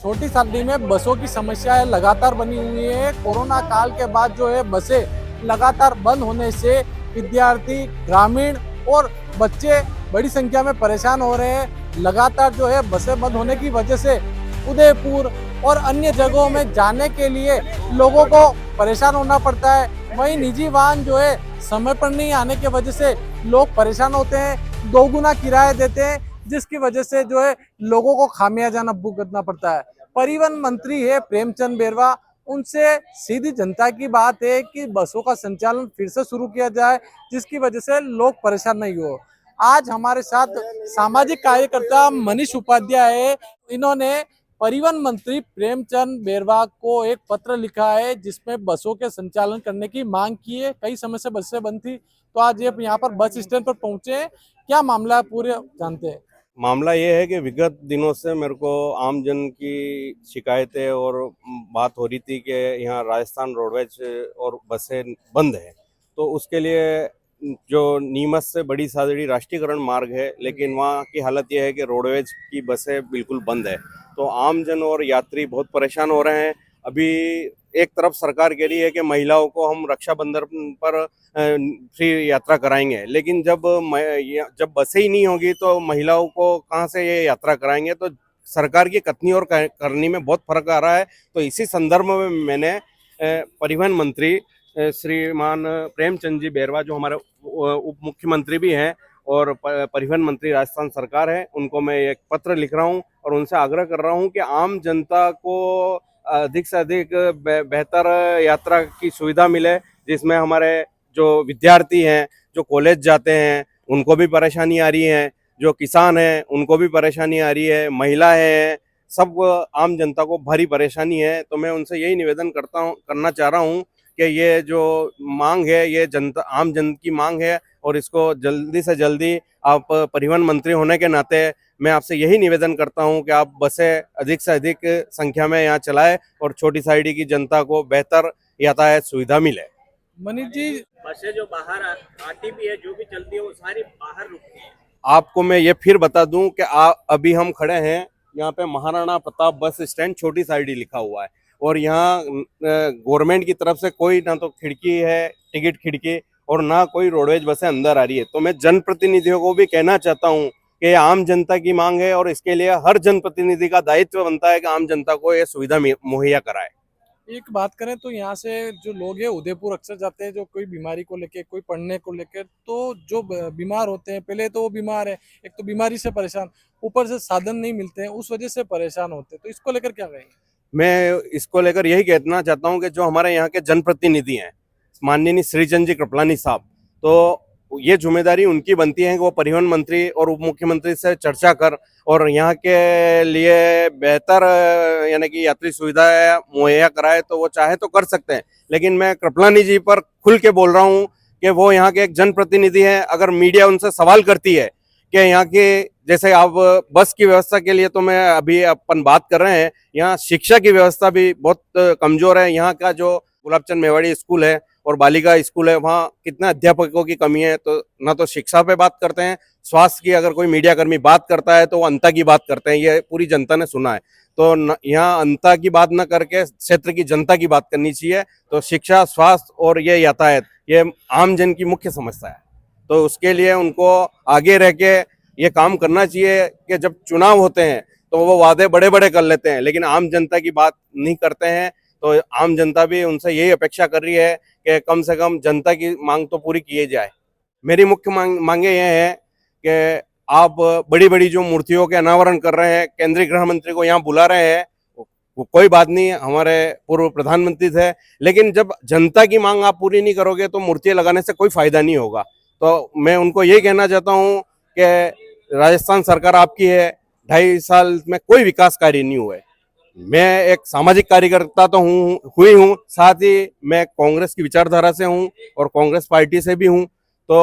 छोटी सर्दी में बसों की समस्या लगातार बनी हुई है। कोरोना काल के बाद जो है बसें लगातार बंद होने से विद्यार्थी, ग्रामीण और बच्चे बड़ी संख्या में परेशान हो रहे हैं। लगातार जो है बसें बंद होने की वजह से उदयपुर और अन्य जगहों में जाने के लिए लोगों को परेशान होना पड़ता है। वहीं निजी वाहन जो है समय पर नहीं आने की वजह से लोग परेशान होते हैं, दोगुना किराया देते हैं, जिसकी वजह से जो है लोगों को खामियाजाना भुगतना पड़ता है। परिवहन मंत्री है प्रेमचंद बेरवा, उनसे सीधी जनता की बात है कि बसों का संचालन फिर से शुरू किया जाए, जिसकी वजह से लोग परेशान नहीं हो। आज हमारे साथ सामाजिक कार्यकर्ता मनीष उपाध्याय है। इन्होंने परिवहन मंत्री प्रेमचंद बेरवा को एक पत्र लिखा है जिसमें बसों के संचालन करने की मांग की है। कई समय से बसें बंद थी, तो आज ये यहाँ पर बस स्टैंड पर पहुंचे हैं। क्या मामला है पूरे जानते हैं। मामला ये है कि विगत दिनों से मेरे को आम जन की शिकायतें और बात हो रही थी कि यहाँ राजस्थान रोडवेज और बसें बंद है। तो उसके लिए जो नीमच से बड़ी सादड़ी राष्ट्रीयकरण मार्ग है, लेकिन वहाँ की हालत यह है कि रोडवेज की बसें बिल्कुल बंद है। तो आम जन और यात्री बहुत परेशान हो रहे हैं। अभी एक तरफ सरकार कह रही है कि महिलाओं को हम रक्षाबंधन पर फ्री यात्रा कराएंगे, लेकिन जब बसें ही नहीं होगी तो महिलाओं को कहाँ से ये यात्रा कराएंगे। तो सरकार की कथनी और करनी में बहुत फर्क आ रहा है। तो इसी संदर्भ में मैंने परिवहन मंत्री श्रीमान प्रेमचंद जी बेरवा, जो हमारे उप मुख्यमंत्री भी हैं और परिवहन मंत्री राजस्थान सरकार है, उनको मैं एक पत्र लिख रहा हूँ और उनसे आग्रह कर रहा हूँ कि आम जनता को अधिक से अधिक बेहतर यात्रा की सुविधा मिले, जिसमें हमारे जो विद्यार्थी हैं, जो कॉलेज जाते हैं, उनको भी परेशानी आ रही है, जो किसान हैं उनको भी परेशानी आ रही है, महिलाएं हैं, सब आम जनता को भारी परेशानी है। तो मैं उनसे यही निवेदन करना चाह रहा हूँ कि ये जो मांग है ये जनता आम जन की मांग है और इसको जल्दी से जल्दी आप परिवहन मंत्री होने के नाते मैं आपसे यही निवेदन करता हूं कि आप बसें अधिक से अधिक संख्या में यहाँ चलाएं और छोटी साइडी की जनता को बेहतर यातायात सुविधा मिले। मनीष जी, बसें जो बाहर आती भी है, जो भी चलती है, वो सारी बाहर रुकती है। आपको मैं ये फिर बता दूं कि अभी हम खड़े हैं यहाँ पे महाराणा प्रताप बस स्टैंड छोटी साइडी लिखा हुआ है और यहाँ गवर्नमेंट की तरफ से कोई ना तो खिड़की है, टिकट खिड़की, और ना कोई रोडवेज बसें अंदर आ रही है। तो मैं जनप्रतिनिधियों को भी कहना चाहता हूँ कि आम जनता की मांग है और इसके लिए हर जनप्रतिनिधि का दायित्व बनता है कि आम जनता को ये सुविधा मुहैया कराए। एक बात करें तो यहाँ से जो लोग हैं उदयपुर अक्सर जाते हैं, जो कोई बीमारी को लेके, कोई पढ़ने को लेकर, तो जो बीमार होते हैं, पहले तो वो बीमार है, एक तो बीमारी से परेशान, ऊपर से साधन नहीं मिलते हैं, उस वजह से परेशान होते हैं। तो इसको लेकर क्या कहेंगे। मैं इसको लेकर यही कहना चाहता हूं कि जो हमारे यहाँ के जनप्रतिनिधि हैं, माननीय श्रीचंद जी कृपलानी साहब, तो ये जिम्मेदारी उनकी बनती है कि वो परिवहन मंत्री और उप मुख्यमंत्री से चर्चा कर और यहाँ के लिए बेहतर यानी कि यात्री सुविधा मुहैया कराए। तो वो चाहे तो कर सकते हैं, लेकिन मैं कृपलानी जी पर खुल के बोल रहा हूँ कि वो यहाँ के एक जनप्रतिनिधि हैं। अगर मीडिया उनसे सवाल करती है कि यहाँ के, जैसे आप बस की व्यवस्था के लिए तो मैं अभी अपन बात कर रहे हैं, यहाँ शिक्षा की व्यवस्था भी बहुत कमजोर है। यहाँ का जो गुलाबचंद मेवाड़ी स्कूल है और बालिका स्कूल है, वहाँ कितना अध्यापकों की कमी है। तो ना तो शिक्षा पे बात करते हैं, स्वास्थ्य की अगर कोई मीडिया कर्मी बात करता है तो वो अंता की बात करते हैं। ये पूरी जनता ने सुना है। तो यहाँ अंता की बात न करके क्षेत्र की जनता की बात करनी चाहिए। तो शिक्षा, स्वास्थ्य और ये यातायात, ये आम जन की मुख्य समस्या है। तो उसके लिए उनको आगे रह के ये काम करना चाहिए कि जब चुनाव होते हैं तो वो वादे बड़े बड़े कर लेते हैं, लेकिन आम जनता की बात नहीं करते हैं। तो आम जनता भी उनसे यही अपेक्षा कर रही है कि कम से कम जनता की मांग तो पूरी की जाए। मेरी मुख्य मांगे ये है कि आप बड़ी बड़ी जो मूर्तियों के अनावरण कर रहे हैं, केंद्रीय गृह मंत्री को यहाँ बुला रहे हैं, वो कोई बात नहीं, हमारे पूर्व प्रधानमंत्री थे, लेकिन जब जनता की मांग आप पूरी नहीं करोगे तो मूर्तियां लगाने से कोई फायदा नहीं होगा। तो मैं उनको यही कहना चाहता हूँ कि राजस्थान सरकार आपकी है, 2.5 साल में कोई विकास कार्य नहीं हुए। मैं एक सामाजिक कार्यकर्ता तो हुई हूँ, साथ ही मैं कांग्रेस की विचारधारा से हूँ और कांग्रेस पार्टी से भी हूँ। तो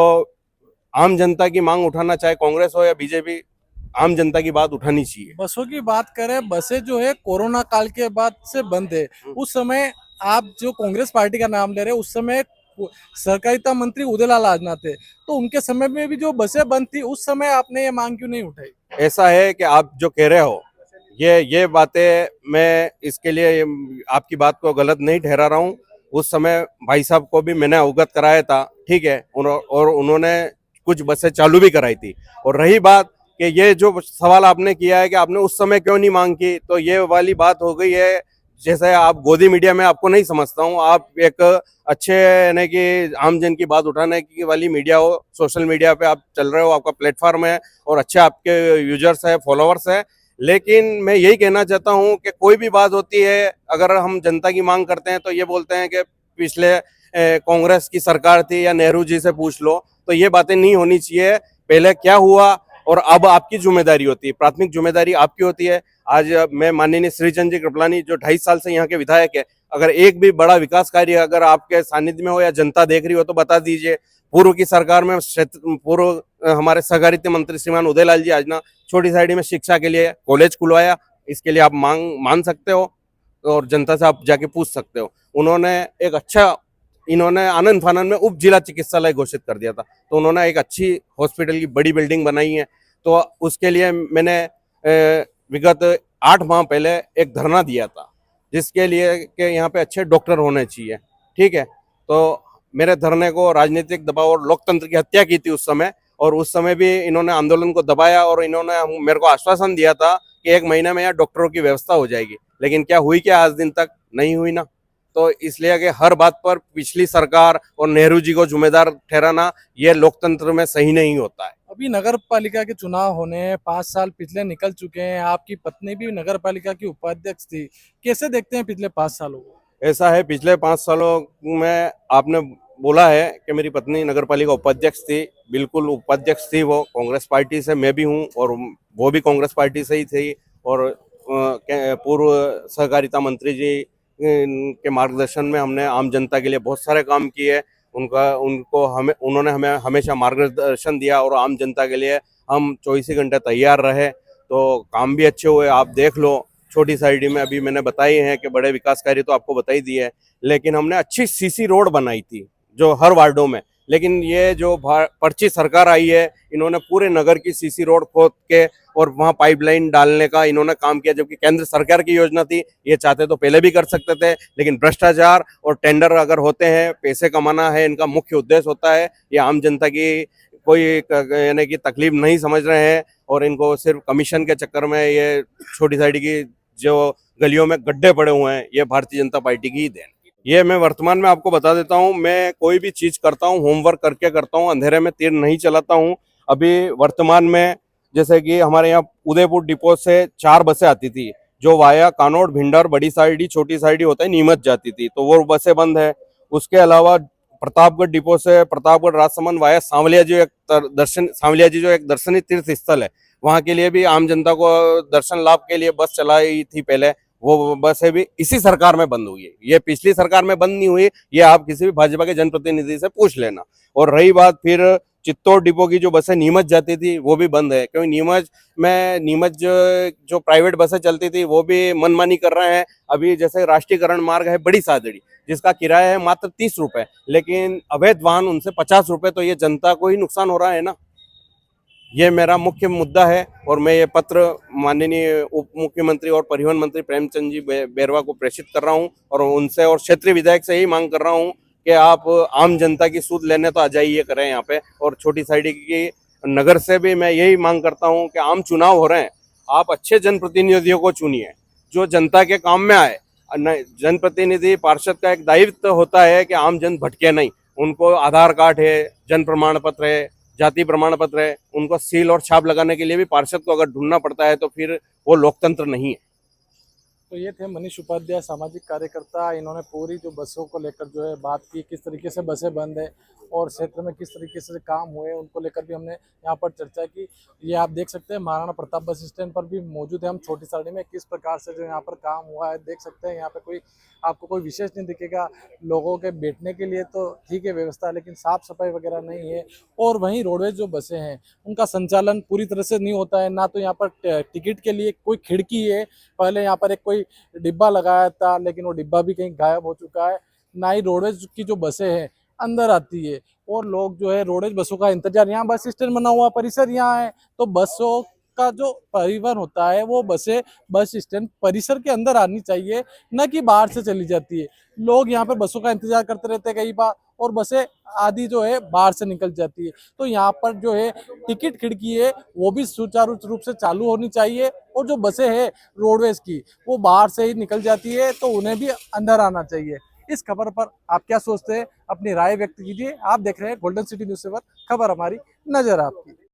आम जनता की मांग उठाना, चाहे कांग्रेस हो या बीजेपी, आम जनता की बात उठानी चाहिए। बसों की बात करें, बसें जो है कोरोना काल के बाद से बंद है। उस समय आप जो कांग्रेस पार्टी का नाम ले रहे हैं, उस समय सहकारिता मंत्री उदयलाल आजना थे, तो उनके समय में भी जो बसें बंद थी, उस समय आपने ये मांग क्यों नहीं उठाई। ऐसा है कि आप जो कह रहे हो ये बातें मैं इसके लिए आपकी बात को गलत नहीं ठहरा रहा हूँ। उस समय भाई साहब को भी मैंने अवगत कराया था, ठीक है, और उन्होंने कुछ बसें चालू भी कराई थी। और रही बात कि ये जो सवाल आपने किया है कि आपने उस समय क्यों नहीं मांग की, तो ये वाली बात हो गई है। जैसे आप गोदी मीडिया में आपको नहीं समझता हूँ, आप एक अच्छे यानी कि आम जन की बात उठाने की वाली मीडिया हो, सोशल मीडिया पे आप चल रहे हो, आपका प्लेटफॉर्म है और अच्छे आपके यूजर्स है, फॉलोअर्स है। लेकिन मैं यही कहना चाहता हूं कि कोई भी बात होती है, अगर हम जनता की मांग करते हैं तो ये बोलते हैं कि पिछले कांग्रेस की सरकार थी या नेहरू जी से पूछ लो, तो ये बातें नहीं होनी चाहिए। पहले क्या हुआ और अब आपकी जिम्मेदारी होती है, प्राथमिक जिम्मेदारी आपकी होती है। आज मैं माननीय श्रीचंद जी कृपलानी जो 2.5 साल से यहाँ के विधायक है, अगर एक भी बड़ा विकास कार्य अगर आपके सानिध्य में हो या जनता देख रही हो तो बता दीजिए। पूर्व की सरकार में पूर्व हमारे सहकारिता मंत्री श्रीमान उदयलाल जी आजना छोटी साइडी में शिक्षा के लिए कॉलेज खुलवाया, इसके लिए आप मान सकते हो और जनता से आप जाके पूछ सकते हो। उन्होंने एक अच्छा, इन्होंने आनंद फानंद में उप जिला चिकित्सालय घोषित कर दिया था, तो उन्होंने एक अच्छी हॉस्पिटल की बड़ी बिल्डिंग बनाई है। तो उसके लिए मैंने विगत 8 माह पहले एक धरना दिया था, जिसके लिए कि यहाँ पे अच्छे डॉक्टर होने चाहिए, ठीक है। तो मेरे धरने को राजनीतिक दबाव और लोकतंत्र की हत्या की थी उस समय, और उस समय भी इन्होंने आंदोलन को दबाया और इन्होंने मेरे को आश्वासन दिया था कि 1 महीने में यहाँ डॉक्टरों की व्यवस्था हो जाएगी। लेकिन क्या हुई, क्या आज दिन तक नहीं हुई ना। तो इसलिए कि हर बात पर पिछली सरकार और नेहरू जी को जिम्मेदार ठहराना ये लोकतंत्र में सही नहीं होता है। अभी नगर पालिका के चुनाव होने हैं, 5 साल पिछले निकल चुके हैं। आपकी पत्नी भी नगर पालिका की उपाध्यक्ष थी। कैसे देखते हैं पिछले 5 सालों को? ऐसा है, पिछले 5 सालों में आपने बोला है कि मेरी पत्नी नगर पालिका उपाध्यक्ष थी। बिल्कुल उपाध्यक्ष थी वो, कांग्रेस पार्टी से मैं भी हूँ और वो भी कांग्रेस पार्टी से ही थी। और पूर्व सहकारिता मंत्री जी के मार्गदर्शन में हमने आम जनता के लिए बहुत सारे काम किए। उन्होंने हमें हमेशा मार्गदर्शन दिया और आम जनता के लिए हम 24 घंटे तैयार रहे, तो काम भी अच्छे हुए। आप देख लो, छोटी साइडी में अभी मैंने बताई है कि बड़े विकास कार्य तो आपको बता ही दिए है, लेकिन हमने अच्छी सीसी रोड बनाई थी जो हर वार्डों में। लेकिन ये जो पर्ची सरकार आई है, इन्होंने पूरे नगर की सीसी रोड खोद के और वहाँ पाइपलाइन डालने का इन्होंने काम किया, जबकि केंद्र सरकार की योजना थी। ये चाहते तो पहले भी कर सकते थे, लेकिन भ्रष्टाचार और टेंडर अगर होते हैं, पैसे कमाना है इनका मुख्य उद्देश्य होता है। ये आम जनता की कोई यानी कि तकलीफ नहीं समझ रहे हैं और इनको सिर्फ कमीशन के चक्कर में ये छोटी साइड की जो गलियों में गड्ढे पड़े हुए हैं, ये भारतीय जनता पार्टी की ही देन। ये मैं वर्तमान में आपको बता देता हूँ, मैं कोई भी चीज करता हूँ होमवर्क करके करता हूँ, अंधेरे में तीर नहीं चलाता हूँ। अभी वर्तमान में जैसे कि हमारे यहाँ उदयपुर डिपो से 4 बसें आती थी जो वाया कानोड़, भिंडर, बड़ी साइडी, छोटी साइडी होता है नीमच जाती थी, तो वो बसें बंद है। उसके अलावा प्रतापगढ़ डिपो से प्रतापगढ़ राजसमंद वाया सांवलिया जी जो एक दर्शनीय तीर्थ स्थल है, वहाँ के लिए भी आम जनता को दर्शन लाभ के लिए बस चलाई थी पहले। वो बसें भी इसी सरकार में बंद हुई है, ये पिछली सरकार में बंद नहीं हुई। ये आप किसी भी भाजपा के जनप्रतिनिधि से पूछ लेना। और रही बात फिर चित्तौड़ डिपो की, जो बसें नीमच जाती थी वो भी बंद है, क्योंकि नीमच जो प्राइवेट बसें चलती थी वो भी मनमानी कर रहे हैं। अभी जैसे राष्ट्रीयकरण मार्ग है बड़ी सादड़ी, जिसका किराया है मात्र 30 रुपए, लेकिन अवैध वाहन उनसे 50 रुपए, तो ये जनता को ही नुकसान हो रहा है ना। ये मेरा मुख्य मुद्दा है और मैं ये पत्र माननीय उप मुख्यमंत्री और परिवहन मंत्री प्रेमचंद जी बैरवा को प्रेषित कर रहा हूं और उनसे और क्षेत्रीय विधायक से यही मांग कर रहा हूं कि आप आम जनता की सूद लेने तो आ जाइए करें यहाँ पे। और छोटी साइडी की नगर से भी मैं यही मांग करता हूं कि आम चुनाव हो रहे हैं, आप अच्छे जनप्रतिनिधियों को चुनिए जो जनता के काम में आए। जनप्रतिनिधि पार्षद का एक दायित्व होता है कि आम जन भटके नहीं, उनको आधार कार्ड है, जन प्रमाण पत्र है, जाति प्रमाण पत्र है, उनको सील और छाप लगाने के लिए भी पार्षद को अगर ढूंढना पड़ता है तो फिर वो लोकतंत्र नहीं है। तो ये थे मनीष उपाध्याय, सामाजिक कार्यकर्ता। इन्होंने पूरी जो बसों को लेकर जो है बात की, किस तरीके से बसें बंद है और क्षेत्र में किस तरीके से काम हुए, उनको लेकर भी हमने यहाँ पर चर्चा की। ये आप देख सकते हैं महाराणा प्रताप बस स्टैंड पर भी मौजूद है हम छोटी साइडी में, किस प्रकार से जो यहाँ पर काम हुआ है देख सकते हैं। यहाँ पे आपको कोई विशेष नहीं दिखेगा, लोगों के बैठने के लिए तो ठीक है व्यवस्था, लेकिन साफ सफाई वगैरह नहीं है। और वहीं रोडवेज जो बसें हैं उनका संचालन पूरी तरह से नहीं होता है, ना तो यहाँ पर टिकट के लिए कोई खिड़की है। पहले यहाँ पर एक कोई डिब्बा लगाया था, लेकिन वो डिब्बा भी कहीं गायब हो चुका है। ना ही रोडवेज की जो बसें हैं अंदर आती है और लोग जो है रोडवेज बसों का इंतजार, यहाँ बस स्टैंड बना हुआ परिसर यहाँ है, तो बसों का जो परिवहन होता है वो बसें बस स्टैंड परिसर के अंदर आनी चाहिए, न कि बाहर से चली जाती है। लोग यहाँ पर बसों का इंतजार करते रहते हैं कई बार, और बसें आधी जो है बाहर से निकल जाती है। तो यहाँ पर जो है टिकट खिड़की है वो भी सुचारू रूप से चालू होनी चाहिए, और जो बसें हैं रोडवेज की वो बाहर से ही निकल जाती है तो उन्हें भी अंदर आना चाहिए। इस खबर पर आप क्या सोचते हैं, अपनी राय व्यक्त कीजिए। आप देख रहे हैं गोल्डन सिटी न्यूज़ पेपर, खबर हमारी नजर आपकी।